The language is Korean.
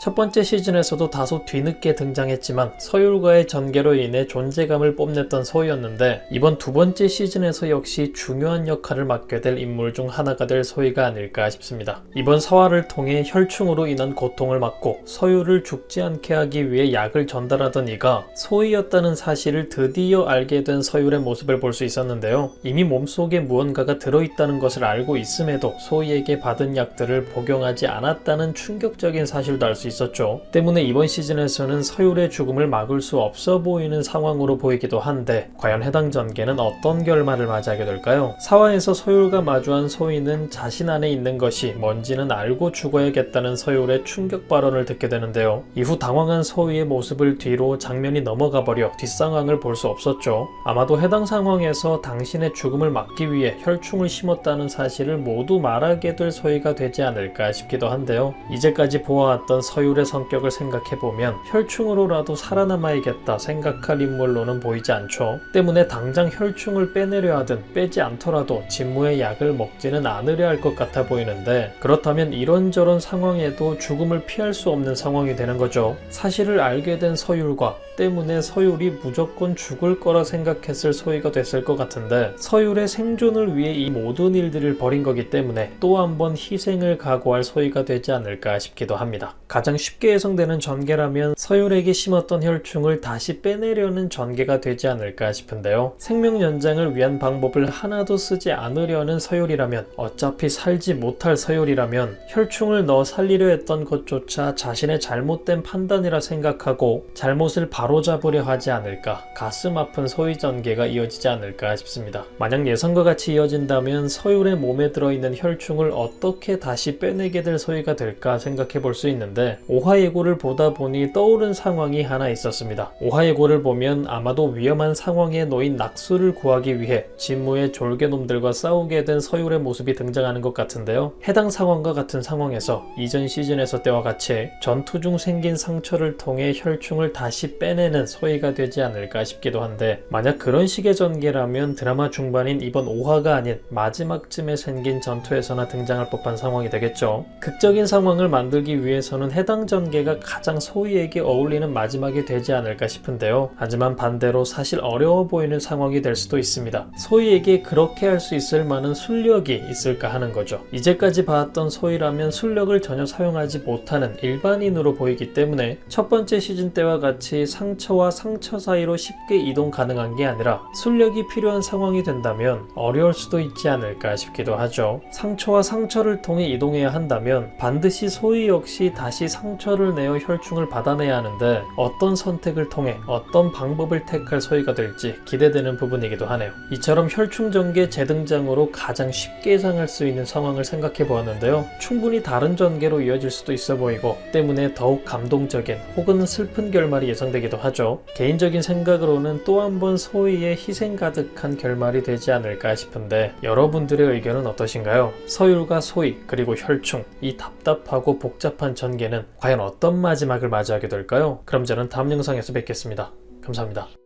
첫 번째 시즌에서도 다소 뒤늦게 등장했지만 서율과의 전개로 인해 존재감을 뽐냈던 소희였는데, 이번 두 번째 시즌에서 역시 중요한 역할을 맡게 될 인물 중 하나가 될 소희가 아닐까 싶습니다. 이번 사화를 통해 혈충으로 인한 고통을 막고 서율을 죽지 않게 하기 위해 약을 전달하던 이가 소희였다는 사실을 드디어 알게 된 서율의 모습을 볼 수 있었는데요. 이미 몸속에 무언가가 들어있다는 것을 알고 있음에도 소희에게 받은 약들을 복용하지 않았다는 충격적인 사실도 알 수 있었죠. 때문에 이번 시즌에서는 서율의 죽음을 막을 수 없어 보이는 상황으로 보이기도 한데, 과연 해당 전개는 어떤 결말을 맞이하게 될까요? 사화에서 서율과 마주한 소희는 자신 안에 있는 것이 뭔지는 알고 죽어야겠다는 서율의 충격 발언을 듣게 되는데요. 이후 당황한 소희의 모습을 뒤로 장면이 넘어가 버려 뒷상황을 볼 수 없었죠. 아마도 해당 상황에서 당신의 죽음을 막기 위해 혈충을 심었다는 사실을 모두 말하게 될 소희가 되지 않을까 싶기도 한데요. 이제까지 보아왔던 서율의 성격을 생각해보면 혈충으로라도 살아남아야겠다 생각할 인물로는 보이지 않죠. 때문에 당장 혈충을 빼내려 하든 빼지 않더라도 진무의 약을 먹지는 않으려 할 것 같아 보이는데, 그렇다면 이런저런 상황에도 죽음을 피할 수 없는 상황이 되는 거죠. 사실을 알게 된 서율과 때문에 서율이 무조건 죽을 거라 생각했을 소희가 됐을 것 같은데, 서율의 생존을 위해 이 모든 일들을 벌인 거기 때문에 또 한 번 희생을 각오할 소희가 되지 않을까 싶기도 합니다. 가장 쉽게 예상되는 전개라면 서율에게 심었던 혈충을 다시 빼내려는 전개가 되지 않을까 싶은데요. 생명 연장을 위한 방법을 하나도 쓰지 않으려는 서율이라면, 어차피 살지 못할 서율이라면 혈충을 넣어 살리려 했던 것조차 자신의 잘못된 판단이라 생각하고 잘못을 바로잡으려 하지 않을까, 가슴 아픈 소희 전개가 이어지지 않을까 싶습니다. 만약 예상과 같이 이어진다면 서율의 몸에 들어있는 혈충을 어떻게 다시 빼내게 될 소희가 될까 생각해 볼 수 있는데, 오하예고를 보다 보니 떠오른 상황이 하나 있었습니다. 오하예고를 보면 아마도 위험한 상황에 놓인 낙수를 구하기 위해 진무의 졸개놈들과 싸우게 된 서율의 모습이 등장하는 것 같은데요. 해당 상황과 같은 상황에서 이전 시즌에서 때와 같이 전투 중 생긴 상처를 통해 혈충을 다시 빼내는 소희가 되지 않을까 싶기도 한데, 만약 그런 식의 전개라면 드라마 중반인 이번 5화가 아닌 마지막쯤에 생긴 전투에서나 등장할 법한 상황이 되겠죠. 극적인 상황을 만들기 위해서는 해당 전개가 가장 소희에게 어울리는 마지막이 되지 않을까 싶은데요. 하지만 반대로 사실 어려워 보이는 상황이 될 수도 있습니다. 소희에게 그렇게 할 수 있을 만한 술력이 있을까 하는 거죠. 이제까지 봐왔던 소희라면 술력을 전혀 사용하지 못하는 일반인으로 보이기 때문에 첫 번째 시즌 때와 같이 상처와 상처 사이로 쉽게 이동 가능한 게 아니라 술력이 필요한 상황이 된다면 어려울 수도 있지 않을까 싶기도 하죠. 상처와 상처를 통해 이동해야 한다면 반드시 소희 역시 다시 상처를 내어 혈충을 받아내야 하는데, 어떤 선택을 통해 어떤 방법을 택할 소희가 될지 기대되는 부분이기도 하네요. 이처럼 혈충 전개 재등장으로 가장 쉽게 예상할 수 있는 상황을 생각해 보았는데요. 충분히 다른 전개로 이어질 수도 있어 보이고 때문에 더욱 감동적인 혹은 슬픈 결말이 예상되기도 하죠. 개인적인 생각으로는 또 한 번 소희의 희생 가득한 결말이 되지 않을까 싶은데, 여러분들의 의견은 어떠신가요? 서율과 소희 그리고 혈충, 이 답답하고 복잡한 전개는 과연 어떤 마지막을 맞이하게 될까요? 그럼 저는 다음 영상에서 뵙겠습니다. 감사합니다.